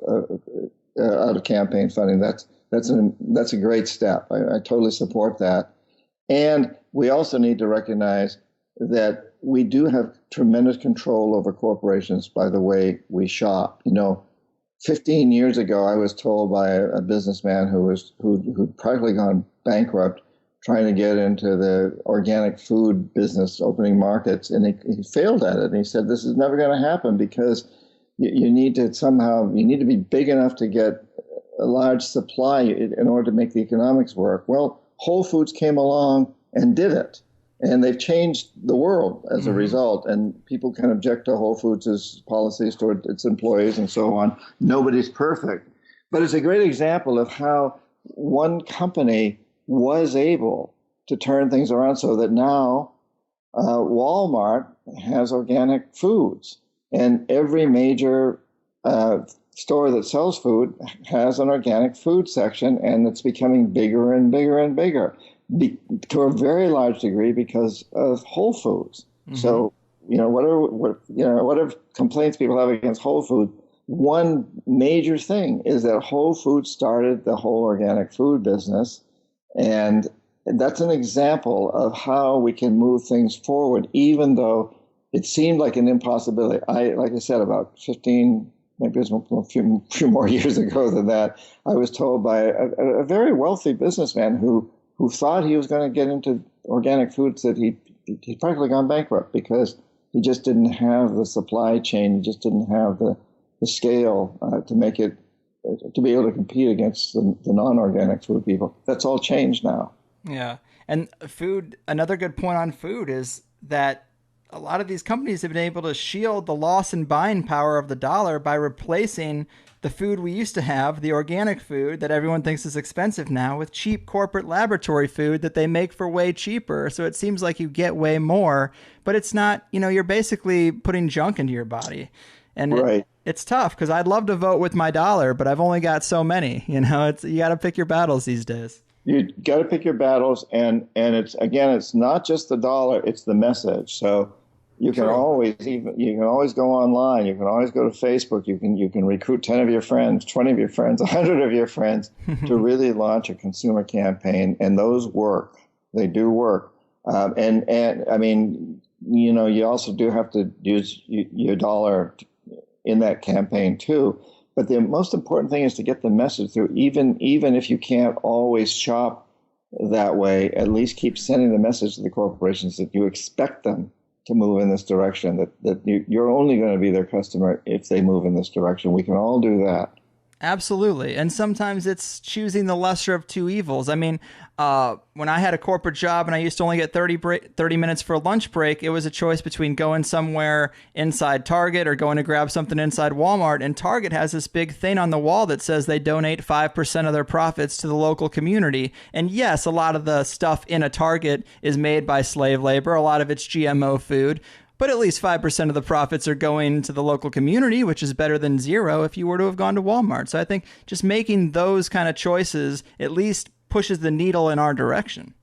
campaign funding. That's a great step. I totally support that. And we also need to recognize that we do have tremendous control over corporations by the way we shop. 15 years ago, I was told by a businessman who'd practically gone bankrupt trying to get into the organic food business, opening markets, and he failed at it. And he said, "This is never going to happen because you need to be big enough to get a large supply in order to make the economics work." Well, Whole Foods came along and did it. And they've changed the world as a result. And people can object to Whole Foods' policies toward its employees and so on. Nobody's perfect. But it's a great example of how one company was able to turn things around so that now Walmart has organic foods. And every major store that sells food has an organic food section, and it's becoming bigger and bigger and bigger to a very large degree because of Whole Foods. Mm-hmm. So, whatever complaints people have against Whole Foods, one major thing is that Whole Foods started the whole organic food business, and that's an example of how we can move things forward, even though it seemed like an impossibility. Like I said, about 15, maybe it was a few more years ago than that, I was told by a very wealthy businessman who thought he was going to get into organic foods that he'd practically gone bankrupt because he just didn't have the supply chain, he just didn't have the scale to make it, to be able to compete against the non-organic food people. That's all changed now. Yeah. And food, another good point on food is that a lot of these companies have been able to shield the loss in buying power of the dollar by replacing the food we used to have, the organic food that everyone thinks is expensive now, with cheap corporate laboratory food that they make for way cheaper. So it seems like you get way more, but it's not, you're basically putting junk into your body. And right. It's tough because I'd love to vote with my dollar, but I've only got so many. You got to pick your battles these days. You got to pick your battles, and it's not just the dollar; it's the message. So you can always go online. You can always go to Facebook. You can recruit 10 of your friends, 20 of your friends, 100 of your friends to really launch a consumer campaign, and those work. They do work. And I mean, you also do have to use your dollar in that campaign too. But the most important thing is to get the message through, even if you can't always shop that way, at least keep sending the message to the corporations that you expect them to move in this direction, that you're only going to be their customer if they move in this direction. We can all do that. Absolutely. And sometimes it's choosing the lesser of two evils. I mean, when I had a corporate job and I used to only get 30 minutes for a lunch break, it was a choice between going somewhere inside Target or going to grab something inside Walmart. And Target has this big thing on the wall that says they donate 5% of their profits to the local community. And yes, a lot of the stuff in a Target is made by slave labor. A lot of it's GMO food. But at least 5% of the profits are going to the local community, which is better than zero if you were to have gone to Walmart. So I think just making those kind of choices at least pushes the needle in our direction.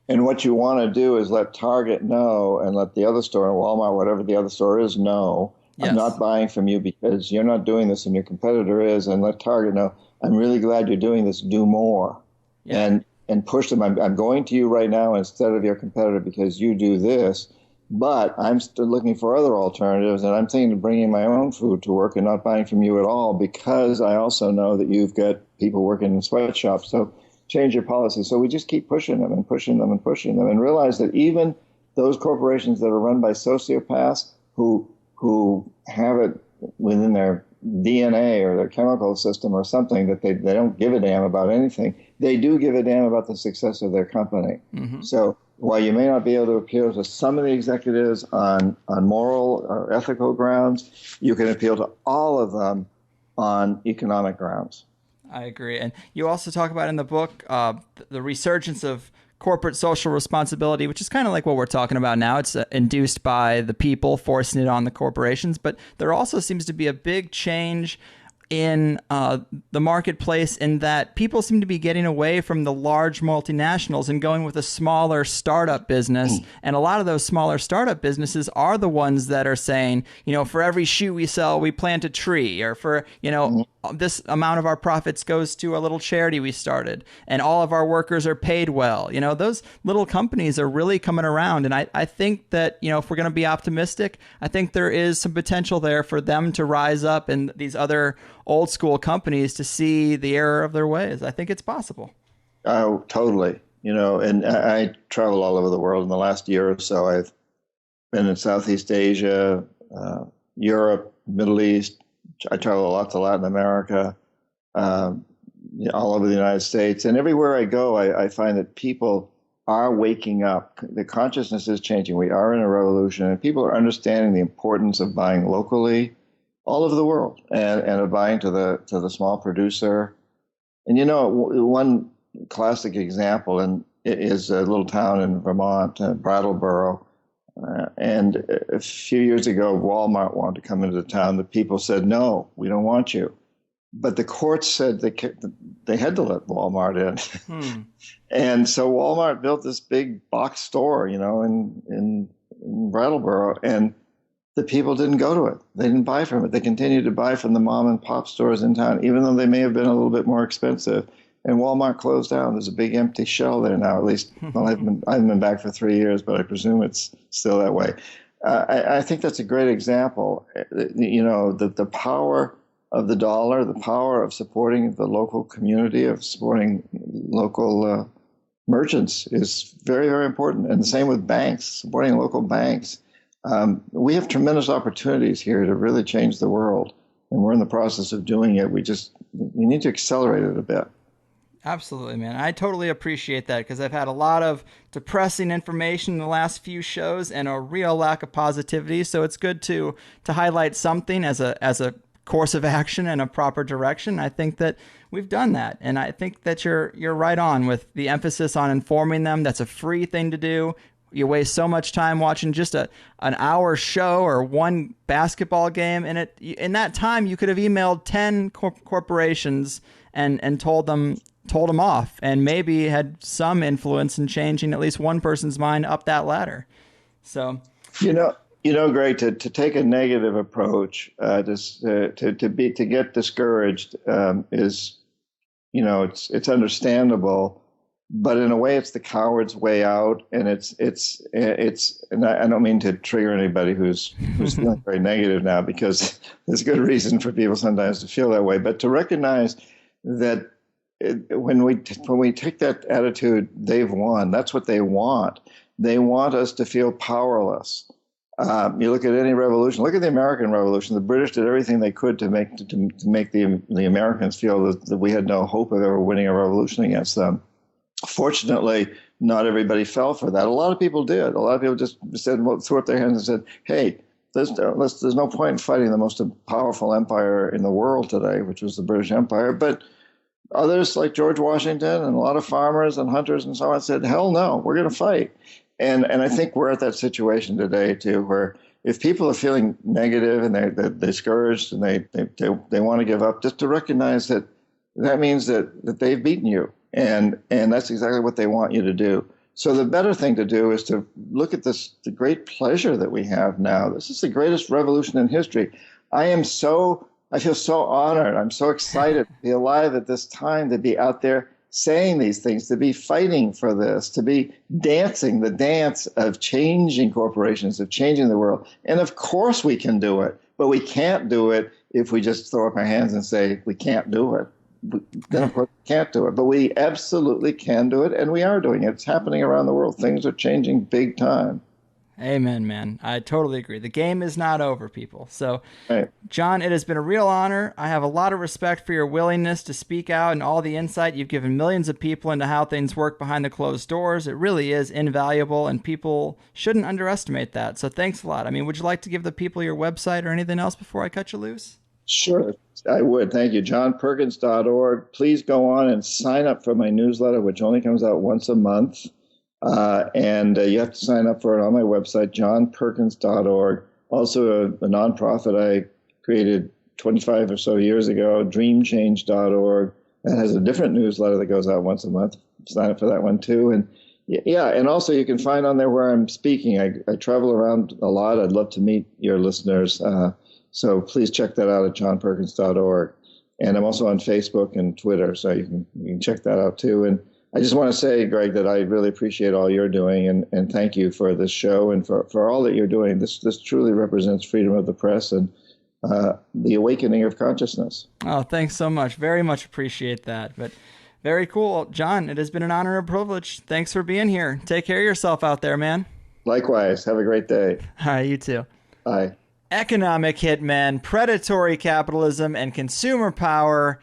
And what you want to do is let Target know and let the other store, Walmart, whatever the other store is, know, yes, I'm not buying from you because you're not doing this and your competitor is, and let Target know, I'm really glad you're doing this, do more. Yeah. And push them. I'm going to you right now instead of your competitor because you do this. But I'm still looking for other alternatives, and I'm thinking of bringing my own food to work and not buying from you at all because I also know that you've got people working in sweatshops. So change your policy. So we just keep pushing them and pushing them and pushing them and realize that even those corporations that are run by sociopaths who have it within their DNA or their chemical system or something that they don't give a damn about anything, they do give a damn about the success of their company. Mm-hmm. So while you may not be able to appeal to some of the executives on moral or ethical grounds, you can appeal to all of them on economic grounds. I agree. And you also talk about in the book the resurgence of corporate social responsibility, which is kind of like what we're talking about now. It's induced by the people forcing it on the corporations. But there also seems to be a big change in the marketplace in that people seem to be getting away from the large multinationals and going with a smaller startup business. And a lot of those smaller startup businesses are the ones that are saying, for every shoe we sell, we plant a tree, or for, this amount of our profits goes to a little charity we started, and all of our workers are paid well. Those little companies are really coming around. And I think that, if we're going to be optimistic, I think there is some potential there for them to rise up and these other old school companies to see the error of their ways. I think it's possible. Oh, totally. And I travel all over the world in the last year or so. I've been in Southeast Asia, Europe, Middle East. I travel a lot to Latin America, all over the United States. And everywhere I go, I find that people are waking up. The consciousness is changing. We are in a revolution, and people are understanding the importance of buying locally all over the world and of buying to the small producer. And, one classic example is a little town in Vermont, Brattleboro. And a few years ago, Walmart wanted to come into the town. The people said, no, we don't want you. But the courts said they had to let Walmart in. And so Walmart built this big box store, in Brattleboro. And the people didn't go to it. They didn't buy from it. They continued to buy from the mom and pop stores in town, even though they may have been a little bit more expensive. And Walmart closed down. There's a big empty shell there now, at least. Well, I haven't been back for 3 years, but I presume it's still that way. I think that's a great example. The power of the dollar, the power of supporting the local community, of supporting local merchants is very, very important. And the same with banks, supporting local banks. We have tremendous opportunities here to really change the world, and we're in the process of doing it. We need to accelerate it a bit. Absolutely, man. I totally appreciate that because I've had a lot of depressing information in the last few shows and a real lack of positivity. So it's good to highlight something as a course of action and a proper direction. I think that we've done that, and I think that you're right on with the emphasis on informing them. That's a free thing to do. You waste so much time watching just an hour show or one basketball game, and in that time you could have emailed 10 corporations and told them off, and maybe had some influence in changing at least one person's mind up that ladder. So, Greg, to take a negative approach, to get discouraged is, it's understandable. But in a way, it's the coward's way out, and it's. And I don't mean to trigger anybody who's feeling very negative now, because there's good reason for people sometimes to feel that way. But to recognize that when we take that attitude, they've won. That's what they want. They want us to feel powerless. You look at any revolution. Look at the American Revolution. The British did everything they could to make the Americans feel that we had no hope of ever winning a revolution against them. Fortunately, not everybody fell for that. A lot of people did. A lot of people just said, well, threw up their hands and said, "Hey, there's no point in fighting the most powerful empire in the world today," which was the British Empire. But others, like George Washington and a lot of farmers and hunters and so on, said, "Hell no, we're going to fight." And I think we're at that situation today too, where if people are feeling negative and they're discouraged and they want to give up, just to recognize that means that they've beaten you. And that's exactly what they want you to do. So the better thing to do is to look at the great pleasure that we have now. This is the greatest revolution in history. I feel so honored. I'm so excited to be alive at this time, to be out there saying these things, to be fighting for this, to be dancing the dance of changing corporations, of changing the world. And of course we can do it, but we can't do it if we just throw up our hands and say we can't do it. Then of course we can't do it, but we absolutely can do it, and we are doing it. It's happening around the world. Things are changing big time. Amen, man. I totally agree. The game is not over, people. So, right. John, it has been a real honor. I have a lot of respect for your willingness to speak out and all the insight you've given millions of people into how things work behind the closed doors. It really is invaluable, and people shouldn't underestimate that. So thanks a lot. I mean, would you like to give the people your website or anything else before I cut you loose? Sure, I would. Thank you. JohnPerkins.org. Please go on and sign up for my newsletter, which only comes out once a month. And you have to sign up for it on my website, johnperkins.org. Also, a nonprofit I created 25 or so years ago, dreamchange.org. That has a different newsletter that goes out once a month. Sign up for that one, too. And yeah, and also you can find on there where I'm speaking. I travel around a lot. I'd love to meet your listeners. So please check that out at johnperkins.org. And I'm also on Facebook and Twitter, so you can check that out, too. And I just want to say, Greg, that I really appreciate all you're doing, and thank you for this show and for all that you're doing. This truly represents freedom of the press and the awakening of consciousness. Oh, thanks so much. Very much appreciate that. But very cool. John, it has been an honor and a privilege. Thanks for being here. Take care of yourself out there, man. Likewise. Have a great day. All right, you too. Bye. Economic hitmen, predatory capitalism, and consumer power.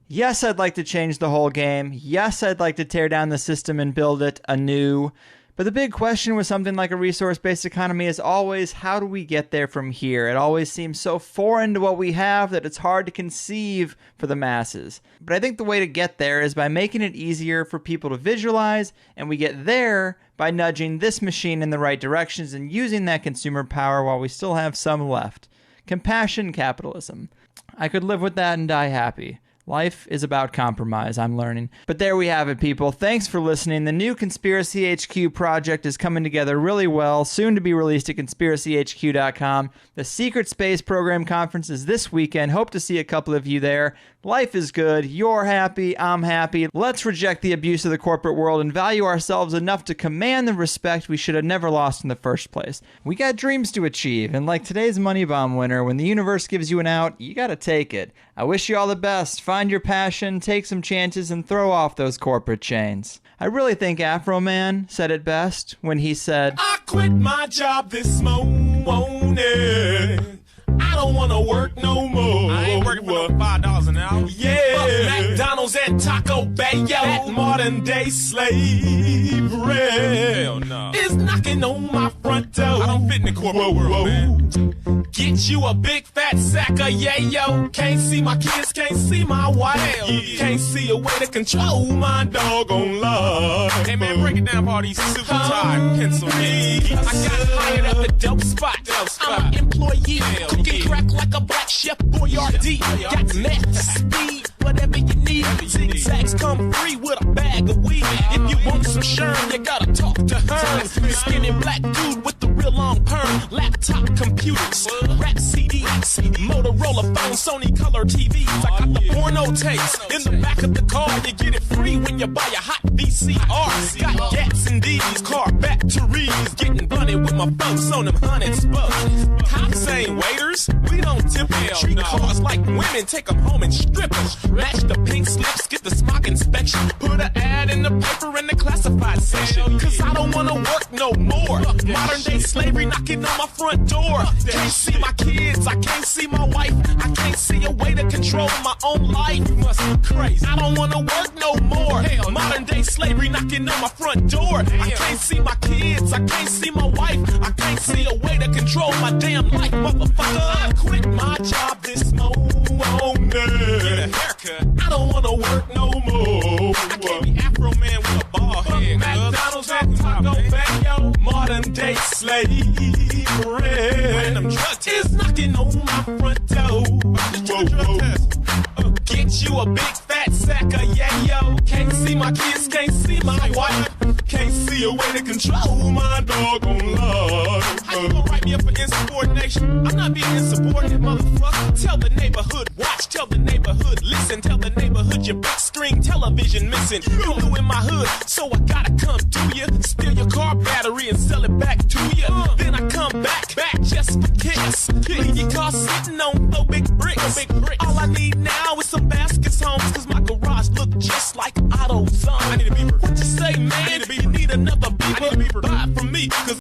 Yes, I'd like to change the whole game. Yes, I'd like to tear down the system and build it anew. But the big question with something like a resource-based economy is always, how do we get there from here? It always seems so foreign to what we have that it's hard to conceive for the masses. But I think the way to get there is by making it easier for people to visualize, and we get there by nudging this machine in the right directions and using that consumer power while we still have some left. Compassion capitalism. I could live with that and die happy. Life is about compromise, I'm learning. But there we have it, people. Thanks for listening. The new Conspiracy HQ project is coming together really well, soon to be released at conspiracyhq.com. The Secret Space Program Conference is this weekend. Hope to see a couple of you there. Life is good. You're happy. I'm happy. Let's reject the abuse of the corporate world and value ourselves enough to command the respect we should have never lost in the first place. We got dreams to achieve, and like today's Money Bomb winner, when the universe gives you an out, you gotta take it. I wish you all the best. Find your passion, take some chances, and throw off those corporate chains. I really think Afro Man said it best when he said, I quit my job this morning. I don't want to work no more. I ain't working for no $5 an hour. Yeah. Fuck McDonald's and Taco Bell. That modern day slavery no. is knocking on my front door. I don't fit in the corporate world, man. Get you a big fat sack of yayo. Can't see my kids, can't see my wife. Yeah. Can't see a way to control my doggone life. Hey man, break it down for all these suit tie pencil heads. I got hired at the dope spot. I'm an employee. Cooking crack like a black chef Boyardee. Got meth, speed, whatever you need. Zigzags come free with a bag of weed. If you want some Sherm, you gotta talk to her. Skinny black dude with the real long perm. Laptop computers, rap CDs, Motorola phones, Sony color TVs. I got the porno tapes in the back of the car. You get it free when you buy a hot VCR. VCR. Got gaps in these car batteries. Getting blunted with my folks on them hundred spuds. Cops ain't waiters, we don't tip them. Treat cars like women, take them home and strip them. Match the pink slips, get the smock inspection. Put an ad in the paper in the classified section. Cause I don't wanna work no more. Modern day slavery knocking on my front door. Can't see my kids, I can't see my wife. I can't see a way to control my own life. You must be crazy. I don't wanna work no more. Modern day slavery knocking on my front door. I can't see my kids, I can't see my wife. I can't see a way to control my damn life, motherfucker. I quit my job this morning. Get a haircut. I don't wanna work no more. I can't be Afro man with a bald head. McDonald's and Taco Bell, yo. Modern day slavery. Random drug test is knocking on my front door. Get you a big fat sack of yayo. Can't see my kids, can't see my wife. Can't see a way to control my doggone life. How you gonna write me up for insubordination? I'm not being insubordinate, motherfucker. Tell the neighborhood, watch. Tell the neighborhood, listen. Tell the neighborhood your big screen television missing. You new in my hood, so I gotta come to you. Steal your car battery and sell it back to you. Then I come back just for kicks. Leave your car sitting on 4 big bricks. All I need now is some baskets home. Cause my garage look just like AutoZone. I need a beeper. What you say, man? I need a beeper. You need another beeper? I need a beeper. Buy it from me, cause